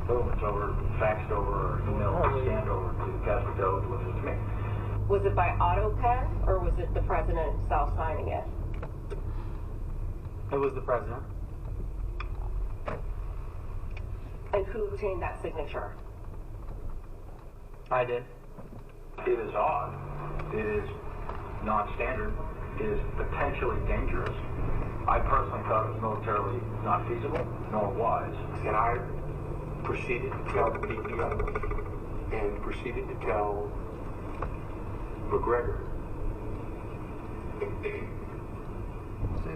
It's over, faxed over, or emailed, scanned over to Casper Doe, delivered to me. Was it by auto pen, or was it the president himself signing it? It was the president. And who obtained that signature? I did. It is odd. It is non-standard. It is potentially dangerous. I personally thought it was militarily not feasible, nor wise. And I proceeded to tell the PPO and proceeded to tell McGregor See,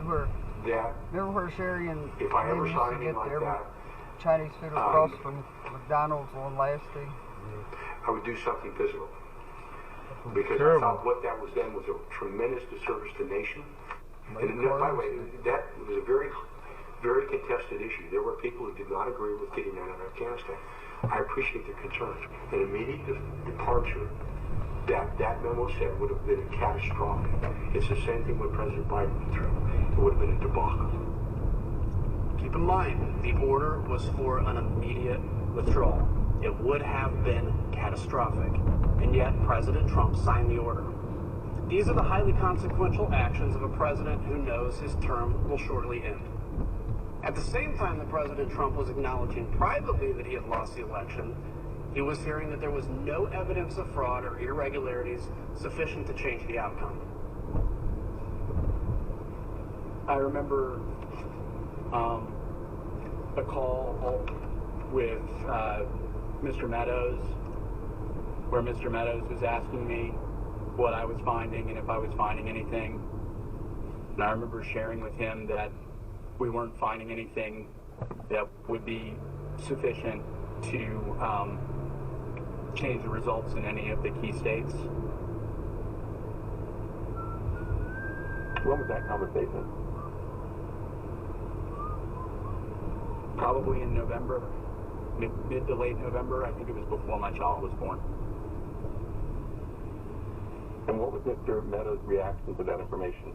remember where Sherry and if I ever Amy saw used to anything get like their that, Chinese food across from McDonald's on last day? I would do something physical. Because I thought what that was then was a tremendous disservice to the nation. And by the way, that was a very, very contested issue. There were people who did not agree with getting that out of Afghanistan. I appreciate their concerns. An immediate departure that memo said would have been catastrophic. It's the same thing what President Biden went through. It would have been a debacle. Keep in mind, the order was for an immediate withdrawal. It would have been catastrophic, and yet President Trump signed the order. These are the highly consequential actions of a president who knows his term will shortly end. At the same time that President Trump was acknowledging privately that he had lost the election, he was hearing that there was no evidence of fraud or irregularities sufficient to change the outcome. I remember a call with Mr. Meadows, where Mr. Meadows was asking me what I was finding and if I was finding anything. And I remember sharing with him that we weren't finding anything that would be sufficient to change the results in any of the key states. When was that conversation? Probably in November, mid to late November. I think it was before my child was born. And what was Mr. Meadows' reaction to that information?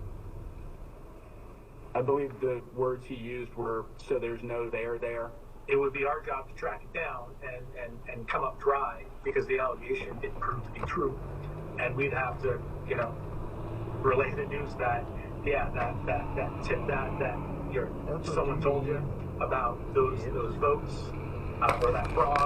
I believe the words he used were, "So there's no there there." It would be our job to track it down and come up dry because the allegation didn't prove to be true. And we'd have to, relay the news that, that tip that someone told you about those votes or that fraud.